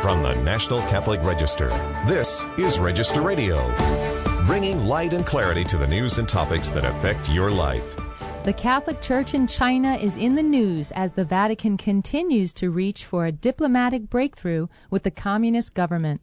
From the National Catholic Register, this is Register Radio, bringing light and clarity to the news and topics that affect your life. The Catholic Church in China is in the news as the Vatican continues to reach for a diplomatic breakthrough with the communist government.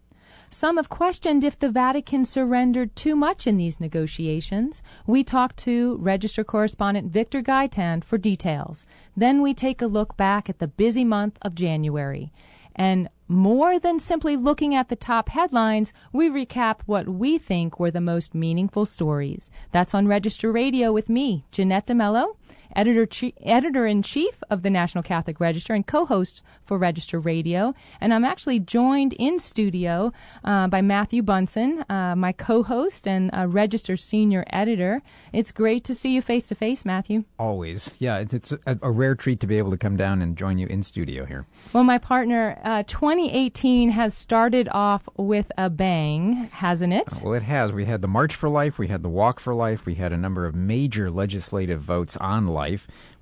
Some have questioned if the Vatican surrendered too much in these negotiations. We talked to Register correspondent Victor Gaetan for details. Then we take a look back at the busy month of January. And more than simply looking at the top headlines, we recap what we think were the most meaningful stories. That's on Register Radio with me, Jeanette DeMelo, Editor-in-Chief of the National Catholic Register and co-host for Register Radio. And I'm actually joined in studio by Matthew Bunson, my co-host and Register Senior Editor. It's great to see you face-to-face, Matthew. Always. Yeah, it's a rare treat to be able to come down and join you in studio here. Well, my partner, 2018 has started off with a bang, hasn't it? Well, it has. We had the March for Life, we had the Walk for Life, we had a number of major legislative votes on life.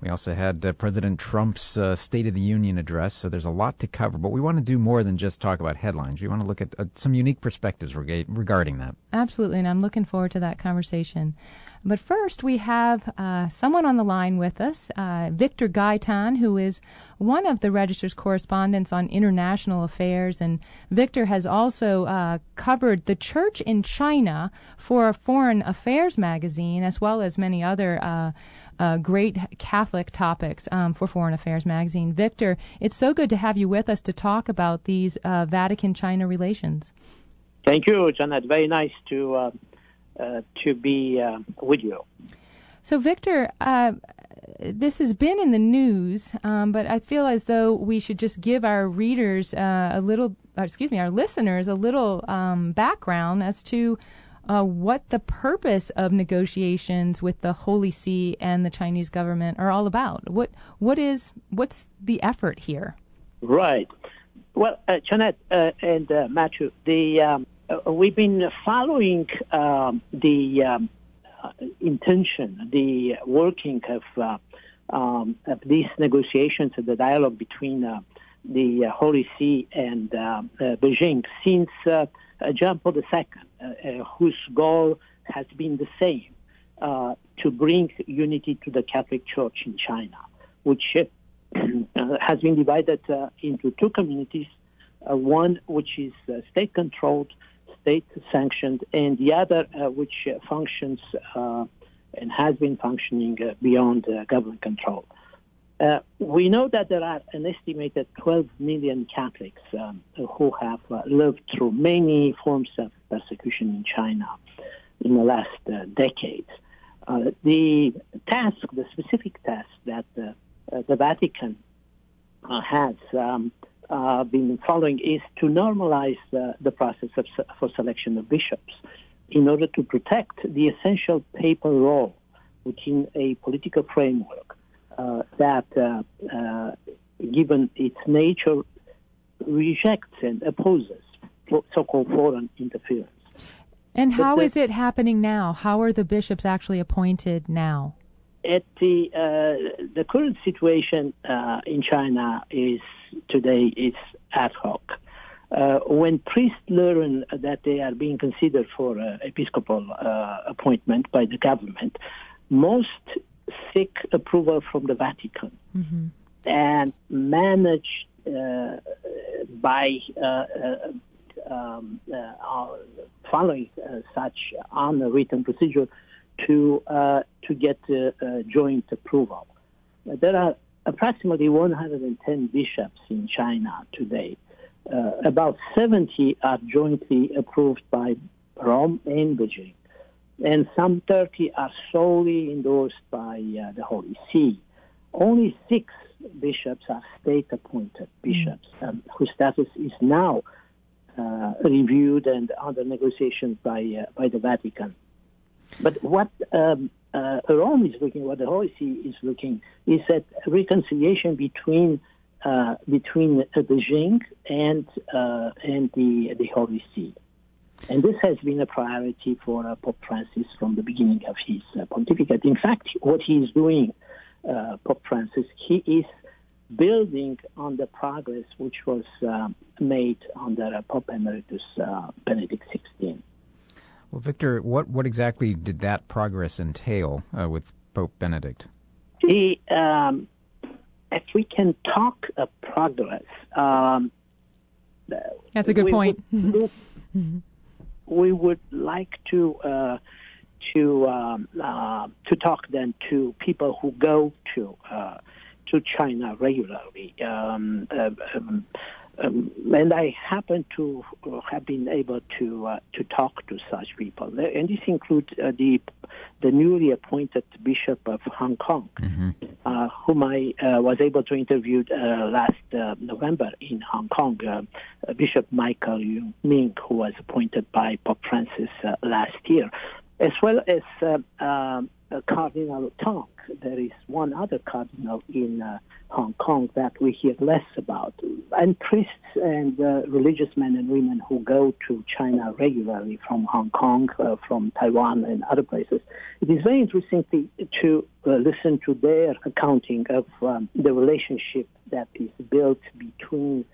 We also had President Trump's State of the Union address, so there's a lot to cover. But we want to do more than just talk about headlines. We want to look at some unique perspectives regarding that. Absolutely, and I'm looking forward to that conversation. But first, we have someone on the line with us, Victor Gaetan, who is one of the Register's correspondents on international affairs. And Victor has also covered the Church in China for a Foreign Affairs magazine, as well as many other great Catholic topics for Foreign Affairs magazine. Victor, it's so good to have you with us to talk about these Vatican-China relations. Thank you, Janet. Very nice to be with you. So, Victor, this has been in the news, but I feel as though we should just give our readers our listeners a little background as to what the purpose of negotiations with the Holy See and the Chinese government are all about. What's the effort here? Right. Well, Jeanette and Matthew, we've been following the intention, the working of these negotiations and the dialogue between the Holy See and Beijing since John Paul II, whose goal has been the same, to bring unity to the Catholic Church in China, which has been divided into two communities, one which is state-controlled, state-sanctioned, and the other which functions and has been functioning beyond government control. We know that there are an estimated 12 million Catholics who have lived through many forms of persecution in China in the last decades. The specific task that the Vatican has been following is to normalize the process for selection of bishops in order to protect the essential papal role within a political framework that, given its nature, rejects and opposes so-called foreign interference. And how is it happening now? How are the bishops actually appointed now? At the current situation in China today is ad hoc. When priests learn that they are being considered for episcopal appointment by the government, most seek approval from the Vatican and manage by following such unwritten procedure to get joint approval. There are approximately 110 bishops in China today. About 70 are jointly approved by Rome and Beijing, and some 30 are solely endorsed by the Holy See. Only 6 bishops are state-appointed bishops, whose status is now reviewed and under negotiation by the Vatican. But what Rome is looking, what the Holy See is looking, is at reconciliation between Beijing and the Holy See. And this has been a priority for Pope Francis from the beginning of his pontificate. In fact, what he is doing, Pope Francis, he is building on the progress which was made under Pope Emeritus Benedict XVI. Well, Victor, what exactly did that progress entail with Pope Benedict? If we can talk of progress, that's a good point. We would like to talk then to people who go to China regularly. And I happen to have been able to talk to such people, and this includes the newly appointed Bishop of Hong Kong, whom I was able to interview last November in Hong Kong, Bishop Michael Yu Ming, who was appointed by Pope Francis last year, as well as Cardinal Tong. There is one other cardinal in Hong Kong that we hear less about, and priests and religious men and women who go to China regularly from Hong Kong, from Taiwan and other places. It is very interesting to listen to their accounting of the relationship that is built between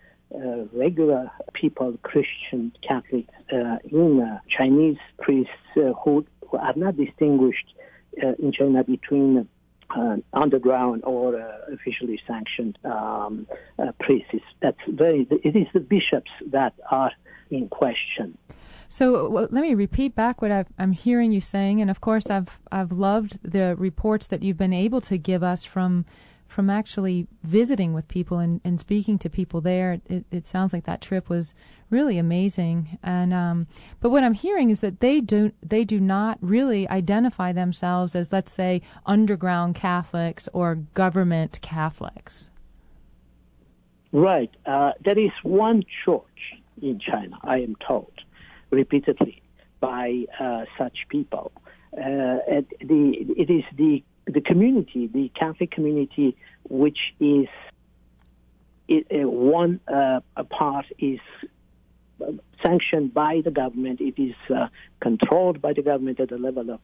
regular people, Christian Catholics, in Chinese priests who are not distinguished in China between underground or officially sanctioned priests. It is the bishops that are in question. So let me repeat back what I'm hearing you saying, and of course I've loved the reports that you've been able to give us from actually visiting with people and speaking to people there. It sounds like that trip was really amazing. And but what I'm hearing is that they do not really identify themselves as, let's say, underground Catholics or government Catholics. Right. There is one church in China, I am told, repeatedly by such people. It is the community, the Catholic community, which is one part is sanctioned by the government. It is controlled by the government at the level of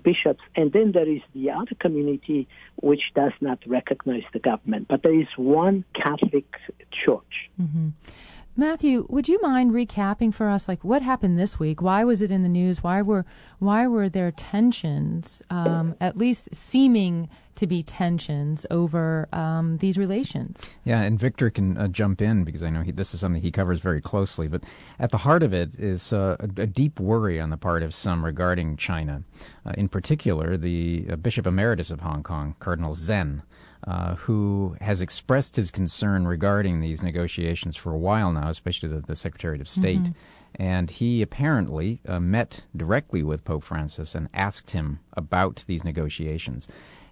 bishops. And then there is the other community which does not recognize the government. But there is one Catholic church. Mm-hmm. Matthew, would you mind recapping for us, like, what happened this week? Why was it in the news? Why were there tensions, at least seeming to be tensions over these relations? Yeah, and Victor can jump in because I know this is something he covers very closely. But at the heart of it is a deep worry on the part of some regarding China. In particular, the Bishop Emeritus of Hong Kong, Cardinal Zen, who has expressed his concern regarding these negotiations for a while now, especially the Secretary of State. Mm-hmm. And he apparently met directly with Pope Francis and asked him about these negotiations.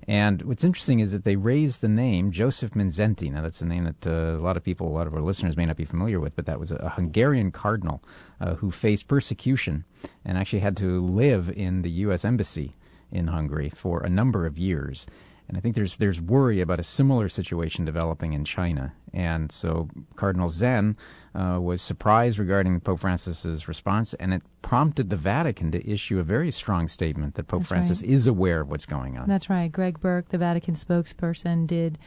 And what's interesting is that they raised the name Joseph Mindszenty. Now, that's a name that a lot of our listeners may not be familiar with, but that was a Hungarian cardinal who faced persecution and actually had to live in the U.S. Embassy in Hungary for a number of years. And I think there's worry about a similar situation developing in China. And so Cardinal Zen was surprised regarding Pope Francis's response, and it prompted the Vatican to issue a very strong statement that Pope Francis is aware of what's going on. That's right. Greg Burke, the Vatican spokesperson, did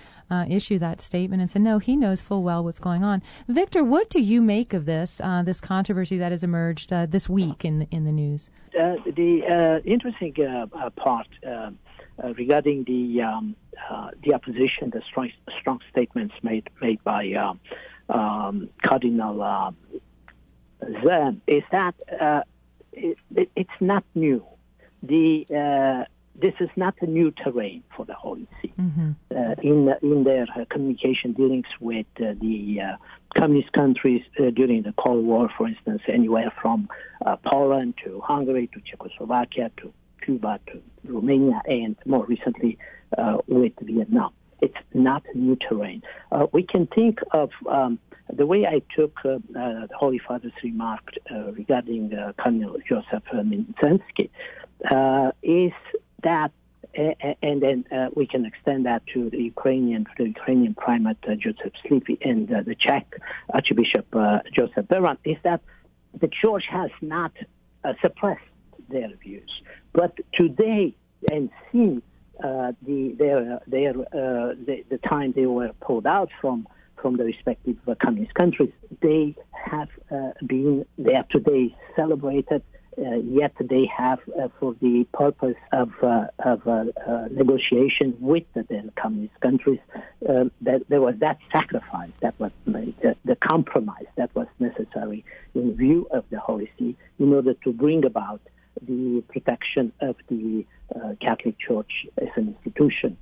issue that statement and said, no, he knows full well what's going on. Victor, what do you make of this controversy that has emerged this week in the news? The interesting part regarding the opposition, the strong statements made by Cardinal Zen, is that it's not new. This is not a new terrain for the Holy See. Mm-hmm. In their communication dealings with the communist countries during the Cold War, for instance, anywhere from Poland to Hungary to Czechoslovakia to Cuba to Romania, and more recently with Vietnam. It's not new terrain. We can think of the way I took the Holy Father's remark regarding Cardinal Joseph Mindszenty is that, and then we can extend that to the Ukrainian primate Joseph Slipy and the Czech Archbishop Joseph Beran, is that the Church has not suppressed their views. But today, and since the time they were pulled out from from the respective communist countries. They have today celebrated, yet they have, for the purpose of negotiation with the then communist countries, that there was that sacrifice that was made, the compromise that was necessary in view of the Holy See in order to bring about the protection of the Catholic Church as an institution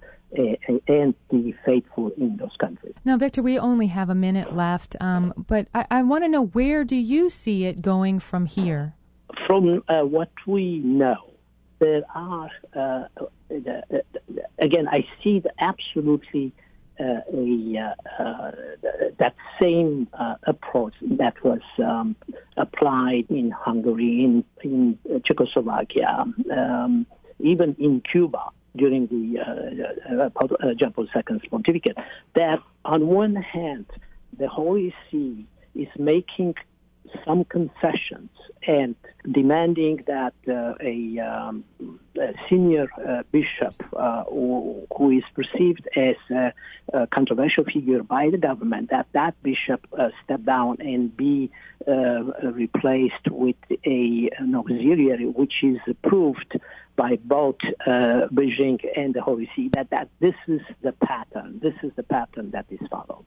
and the faithful in those countries. Now, Victor, we only have a minute left, but I want to know, where do you see it going from here? From what we know, there are, again, I see absolutely that same approach that was applied in Hungary, in Czechoslovakia, even in Cuba during the John Paul II's pontificate, that on one hand, the Holy See is making some concessions and demanding that a senior bishop who is perceived as a controversial figure by the government, that bishop step down and be replaced with an auxiliary, which is approved by both Beijing and the Holy See, that this is the pattern. This is the pattern that is followed.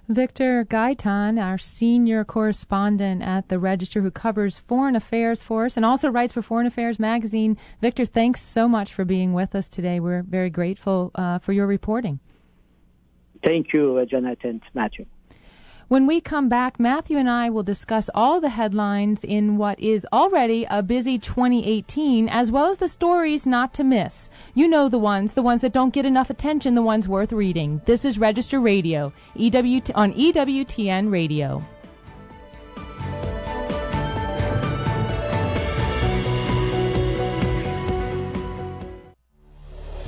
Victor Gaetan, our senior correspondent at the Register, who covers foreign affairs for us and also writes for Foreign Affairs magazine. Victor, thanks so much for being with us today. We're very grateful for your reporting. Thank you, Jeanette and Matthew. When we come back, Matthew and I will discuss all the headlines in what is already a busy 2018, as well as the stories not to miss. You know the ones that don't get enough attention, the ones worth reading. This is Register Radio, on EWTN Radio.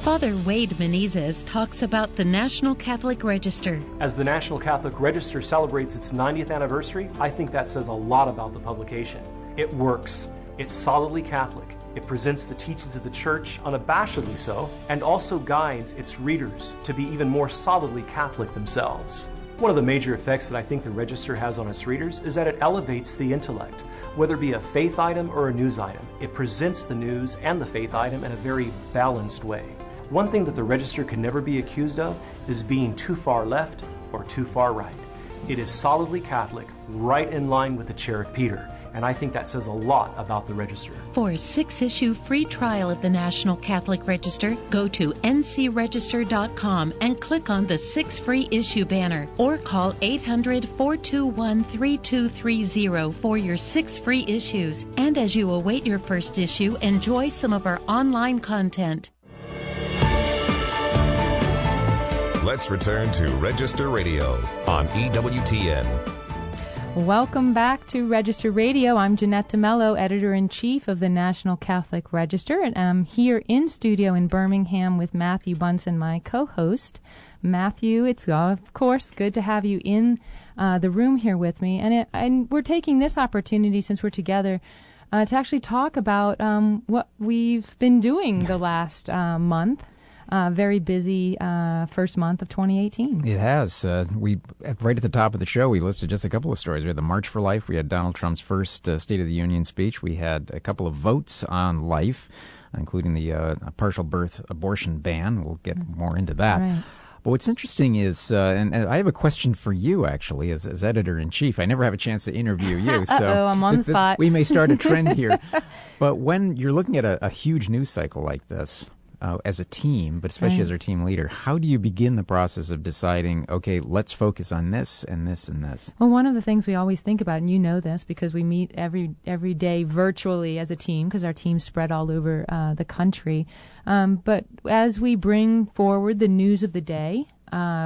Father Wade Menezes talks about the National Catholic Register. As the National Catholic Register celebrates its 90th anniversary, I think that says a lot about the publication. It works. It's solidly Catholic. It presents the teachings of the Church, unabashedly so, and also guides its readers to be even more solidly Catholic themselves. One of the major effects that I think the Register has on its readers is that it elevates the intellect. Whether it be a faith item or a news item, it presents the news and the faith item in a very balanced way. One thing that the Register can never be accused of is being too far left or too far right. It is solidly Catholic, right in line with the Chair of Peter, and I think that says a lot about the Register. For a 6-issue free trial of the National Catholic Register, go to ncregister.com and click on the 6 free issue banner, or call 800-421-3230 for your 6 free issues. And as you await your first issue, enjoy some of our online content. Let's return to Register Radio on EWTN. Welcome back to Register Radio. I'm Jeanette DeMelo, Editor-in-Chief of the National Catholic Register, and I'm here in studio in Birmingham with Matthew Bunson, my co-host. Matthew, it's of course good to have you in the room here with me, and we're taking this opportunity, since we're together, to actually talk about what we've been doing the last month. Very busy first month of 2018. It has. We right at the top of the show, we listed just a couple of stories. We had the March for Life. We had Donald Trump's first State of the Union speech. We had a couple of votes on life, including the partial birth abortion ban. We'll get more into that. Right. But what's interesting is, and I have a question for you, actually, as editor-in-chief. I never have a chance to interview you. So I'm on the spot. We may start a trend here. But when you're looking at a huge news cycle like this, as a team, but especially as our team leader, how do you begin the process of deciding, okay, let's focus on this and this and this? Well, one of the things we always think about, and you know this because we meet every day virtually as a team, because our team's spread all over the country. But as we bring forward the news of the day,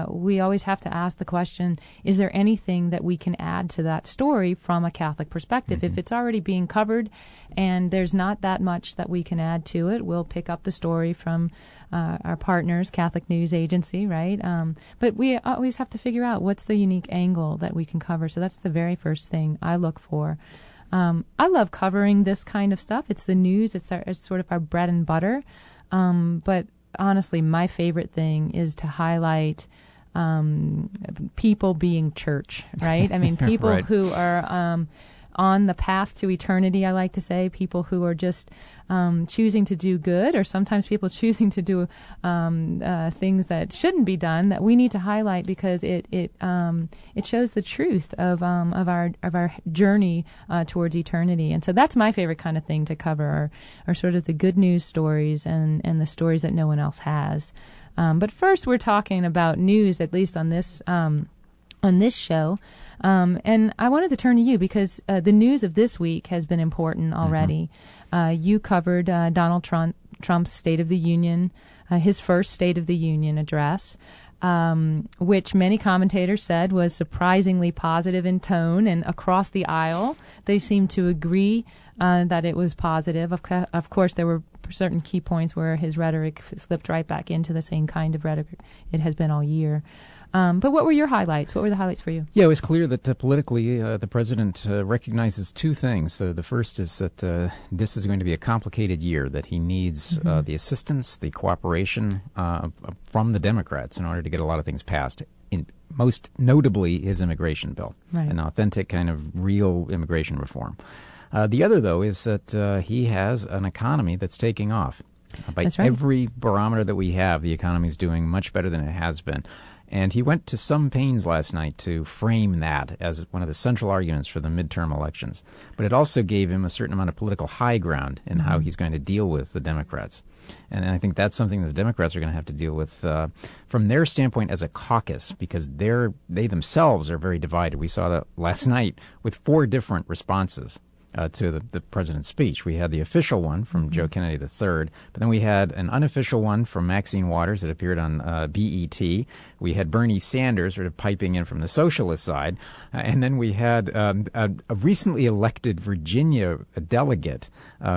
we always have to ask the question, is there anything that we can add to that story from a Catholic perspective? Mm-hmm. If it's already being covered and there's not that much that we can add to it, we'll pick up the story from our partners, Catholic News Agency, right? But we always have to figure out what's the unique angle that we can cover. So that's the very first thing I look for. I love covering this kind of stuff. It's the news. It's sort of our bread and butter. But honestly, my favorite thing is to highlight people being church, right? I mean, people right. who are on the path to eternity, I like to say, people who are just choosing to do good, or sometimes people choosing to do things that shouldn't be done, that we need to highlight because it shows the truth of our journey towards eternity. And so that's my favorite kind of thing to cover, are sort of the good news stories and the stories that no one else has. But first, we're talking about news, at least on this show. And I wanted to turn to you because the news of this week has been important already. You covered Donald Trump's State of the Union, his first State of the Union address, which many commentators said was surprisingly positive in tone, and across the aisle they seemed to agree that it was positive. Of course, there were certain key points where his rhetoric slipped right back into the same kind of rhetoric it has been all year. But what were your highlights? What were the highlights for you? Yeah, it was clear that politically the president recognizes two things. The first is that this is going to be a complicated year, that he needs the assistance, the cooperation from the Democrats in order to get a lot of things passed, most notably his immigration bill, right. An authentic kind of real immigration reform. The other, though, is that he has an economy that's taking off. By That's right. every barometer that we have, the economy is doing much better than it has been. And he went to some pains last night to frame that as one of the central arguments for the midterm elections. But it also gave him a certain amount of political high ground in how he's going to deal with the Democrats. And I think that's something that the Democrats are going to have to deal with from their standpoint as a caucus, because they themselves are very divided. We saw that last night with 4 different responses to the president's speech. We had the official one from Joe Kennedy III, but then we had an unofficial one from Maxine Waters that appeared on BET. We had Bernie Sanders sort of piping in from the socialist side, and then we had a recently elected Virginia delegate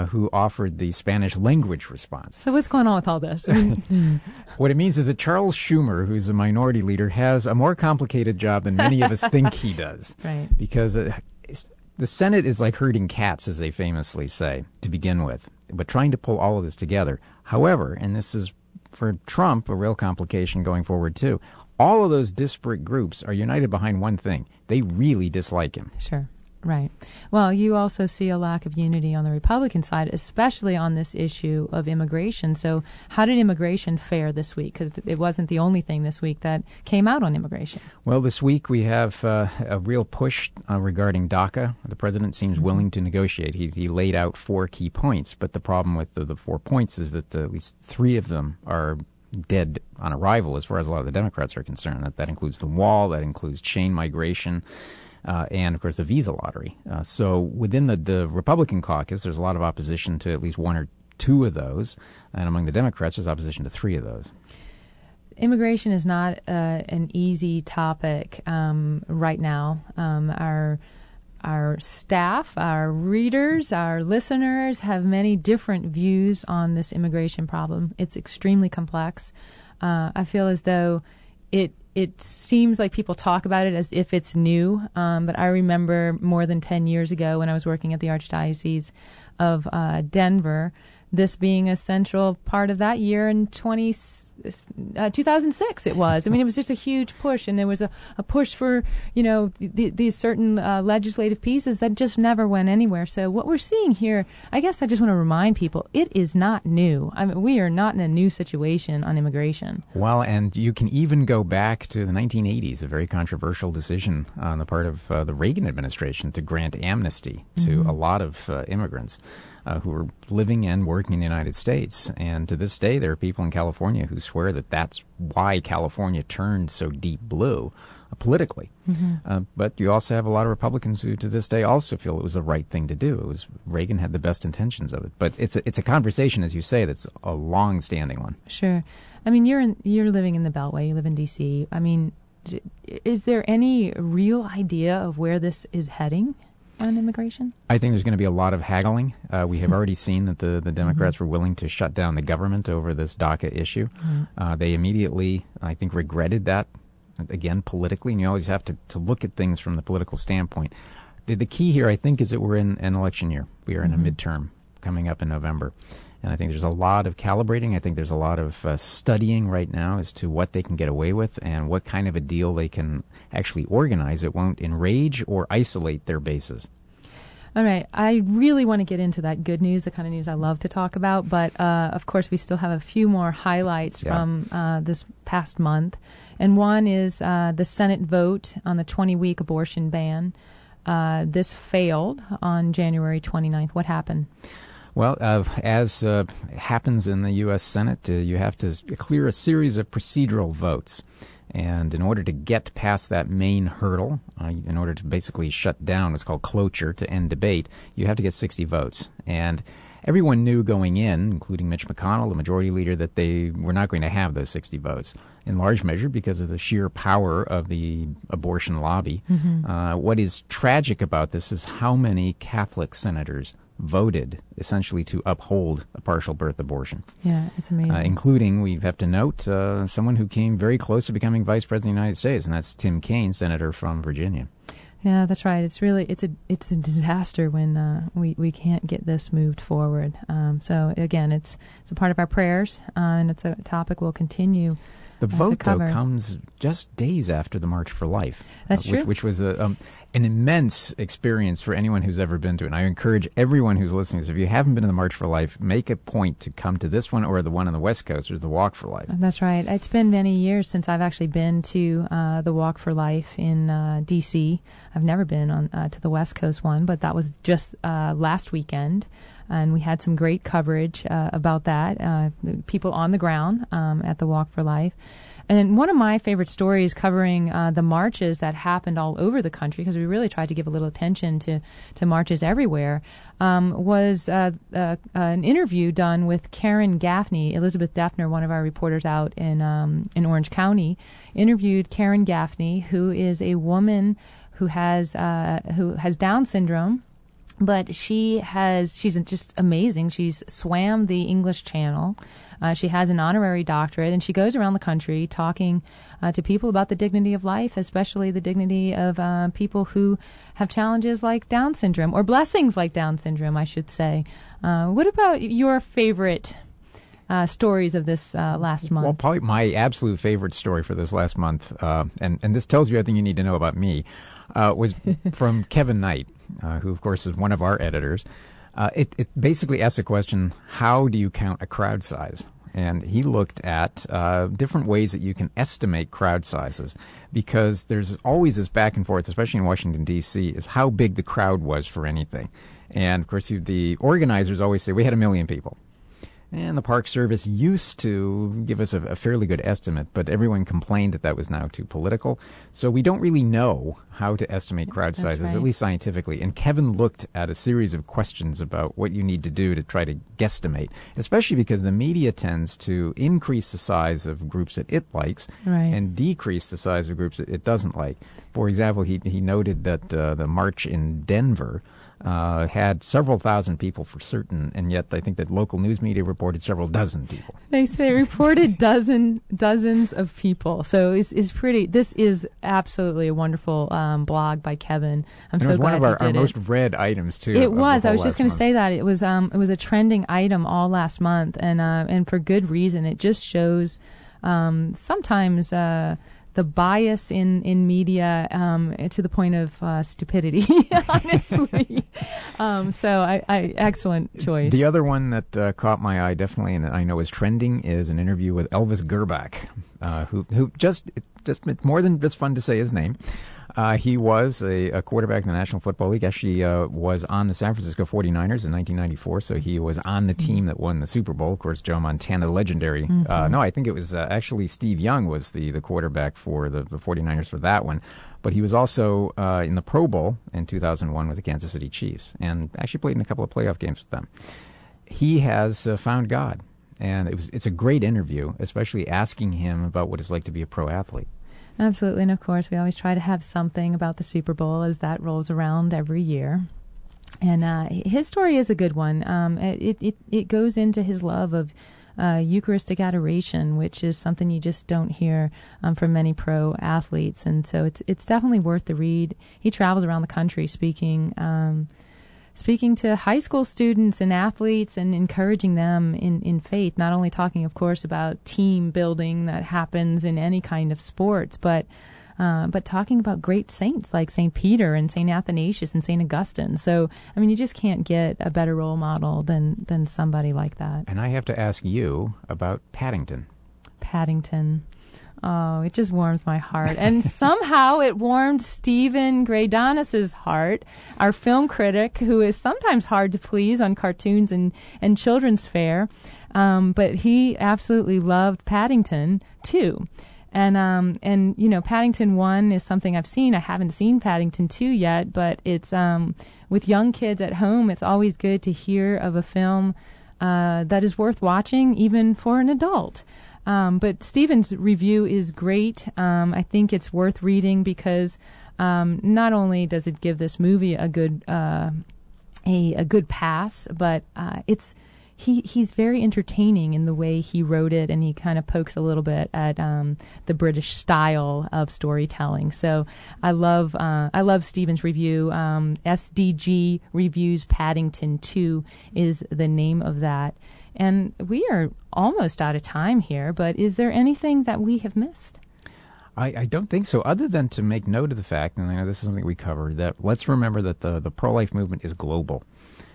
who offered the Spanish language response. So what's going on with all this? What it means is that Charles Schumer, who's a minority leader, has a more complicated job than many of us think he does. Right. Because the Senate is like herding cats, as they famously say, to begin with, but trying to pull all of this together. However, and this is for Trump a real complication going forward too, all of those disparate groups are united behind one thing. They really dislike him. Sure. Right. Well, you also see a lack of unity on the Republican side, especially on this issue of immigration. So how did immigration fare this week? Because it wasn't the only thing this week that came out on immigration. Well, this week we have a real push regarding DACA. The president seems willing to negotiate. He laid out 4 key points, but the problem with the 4 points is that at least 3 of them are dead on arrival as far as a lot of the Democrats are concerned. That includes the wall, that includes chain migration, and, of course, the visa lottery. So within the Republican caucus, there's a lot of opposition to at least 1 or 2 of those. And among the Democrats, there's opposition to 3 of those. Immigration is not an easy topic right now. Our staff, our readers, our listeners have many different views on this immigration problem. It's extremely complex. I feel as though it seems like people talk about it as if it's new, but I remember more than 10 years ago when I was working at the Archdiocese of Denver, this being a central part of that year in 2006 it was. I mean, it was just a huge push, and there was a push for, these certain legislative pieces that just never went anywhere. So what we're seeing here, I guess I just want to remind people, it is not new. I mean, we are not in a new situation on immigration. Well, and you can even go back to the 1980s, a very controversial decision on the part of the Reagan administration to grant amnesty to a lot of immigrants who were living and working in the United States. And to this day, there are people in California who swear that that's why California turned so deep blue politically. But you also have a lot of Republicans who to this day also feel it was the right thing to do. Reagan had the best intentions of it. But it's a conversation, as you say, that's a long-standing one. Sure. I mean, you're living in the Beltway. You live in D.C. I mean, is there any real idea of where this is heading on immigration? I think there's going to be a lot of haggling. We have already seen that the Democrats were willing to shut down the government over this DACA issue. They immediately, I think, regretted that, again, politically, and you always have to look at things from the political standpoint. The key here, I think, is that we're in an election year. We are in a midterm coming up in November. And I think there's a lot of calibrating. I think there's a lot of studying right now as to what they can get away with and what kind of a deal they can actually organize. It won't enrage or isolate their bases. All right. I really want to get into that good news, the kind of news I love to talk about. But, of course, we still have a few more highlights from this past month. And one is the Senate vote on the 20-week abortion ban. This failed on January 29th. What happened? Well, as happens in the U.S. Senate, you have to clear a series of procedural votes. And in order to get past that main hurdle, in order to basically shut down what's called cloture to end debate, you have to get 60 votes. And everyone knew going in, including Mitch McConnell, the majority leader, that they were not going to have those 60 votes, in large measure because of the sheer power of the abortion lobby. What is tragic about this is how many Catholic senators voted essentially to uphold a partial birth abortion. Yeah, it's amazing. Including, we have to note, someone who came very close to becoming Vice President of the United States, and that's Tim Kaine, Senator from Virginia. Yeah, that's right. It's really it's a disaster when we can't get this moved forward. So again, it's a part of our prayers, and it's a topic we'll continue. The vote, though, comes just days after the March for Life. That's true. Which was an immense experience for anyone who's ever been to it. And I encourage everyone who's listening to this, if you haven't been to the March for Life, make a point to come to this one or the one on the West Coast, or the Walk for Life. That's right. It's been many years since I've actually been to the Walk for Life in D.C. I've never been on to the West Coast one, but that was just last weekend. And we had some great coverage about that, people on the ground at the Walk for Life. And one of my favorite stories covering the marches that happened all over the country, because we really tried to give a little attention to marches everywhere, was an interview done with Karen Gaffney. Elizabeth Deffner, one of our reporters out in Orange County, interviewed Karen Gaffney, who is a woman who has Down syndrome. But she's just amazing. She's swam the English Channel. She has an honorary doctorate, and she goes around the country talking to people about the dignity of life, especially the dignity of people who have challenges like Down syndrome, or blessings like Down syndrome, I should say. What about your favorite stories of this last month? Well, probably my absolute favorite story for this last month, and this tells you everything you need to know about me, was from Kevin Knight, who, of course, is one of our editors. It basically asks a question, how do you count a crowd size? And he looked at different ways that you can estimate crowd sizes, because there's always this back and forth, especially in Washington, D.C., is how big the crowd was for anything. And, of course, the organizers always say, we had 1 million people. And the Park Service used to give us a fairly good estimate, but everyone complained that was now too political. So we don't really know how to estimate crowd sizes, right, at least scientifically. And Kevin looked at a series of questions about what you need to do to try to guesstimate, especially because the media tends to increase the size of groups that it likes and decrease the size of groups that it doesn't like. For example, he noted that the march in Denver had several thousand people for certain, and yet I think that local news media reported several dozen people. They say reported dozens of people. So it's pretty. This is absolutely a wonderful blog by Kevin. I'm so glad he did it. One of our most read items too. It was. I was just going to say that it was a trending item all last month, and for good reason. It just shows sometimes the bias in media to the point of stupidity, honestly. So I excellent choice. The other one that caught my eye definitely, and I know is trending, is an interview with Elvis Gerbach, who just it's more than just fun to say his name. He was a quarterback in the National Football League. Actually was on the San Francisco 49ers in 1994, so he was on the team that won the Super Bowl. Of course, Joe Montana, the legendary. No, I think it was actually Steve Young was the quarterback for the 49ers for that one. But he was also in the Pro Bowl in 2001 with the Kansas City Chiefs, and actually played in a couple of playoff games with them. He has found God, and it's a great interview, especially asking him about what it's like to be a pro athlete. Absolutely, and of course, we always try to have something about the Super Bowl as that rolls around every year. And his story is a good one. It goes into his love of Eucharistic adoration, which is something you just don't hear from many pro athletes, and so it's definitely worth the read. He travels around the country speaking speaking to high school students and athletes and encouraging them in faith, not only talking, of course, about team building that happens in any kind of sports, but talking about great saints like St. Peter and St. Athanasius and St. Augustine. So, I mean, you just can't get a better role model than somebody like that. And I have to ask you about Paddington. Paddington. Oh, it just warms my heart. And somehow it warmed Stephen Gaetan's heart, our film critic, who is sometimes hard to please on cartoons and children's fare. But he absolutely loved Paddington, too. And you know, Paddington 1 is something I've seen. I haven't seen Paddington 2 yet, but it's with young kids at home, it's always good to hear of a film that is worth watching, even for an adult. But Stephen's review is great. I think it's worth reading because not only does it give this movie a good pass, but he's very entertaining in the way he wrote it, and he kind of pokes a little bit at the British style of storytelling. So I love Stephen's review. SDG Reviews Paddington 2 is the name of that. And we are almost out of time here, but is there anything that we have missed? I don't think so, other than to make note of the fact, and I know this is something we covered, that let's remember that the pro-life movement is global.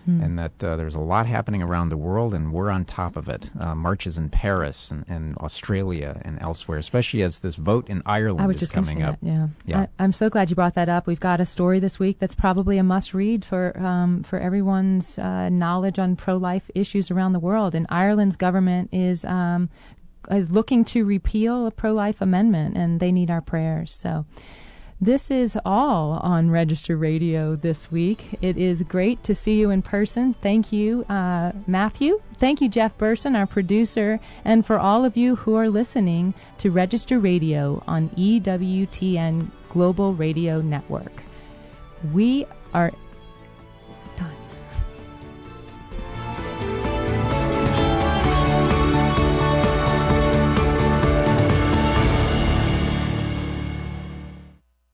And that there's a lot happening around the world, and we're on top of it. Marches in Paris and Australia and elsewhere, especially as this vote in Ireland is coming up. Yeah. I'm so glad you brought that up. We've got a story this week that's probably a must-read for everyone's knowledge on pro-life issues around the world. And Ireland's government is looking to repeal a pro-life amendment, and they need our prayers. So this is all on Register Radio this week. It is great to see you in person. Thank you, Matthew. Thank you, Jeff Burson, our producer, and for all of you who are listening to Register Radio on EWTN Global Radio Network. We are done.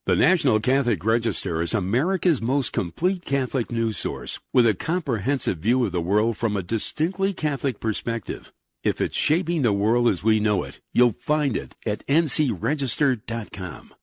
The National Catholic Register is America's most complete Catholic news source, with a comprehensive view of the world from a distinctly Catholic perspective. If it's shaping the world as we know it, you'll find it at ncregister.com.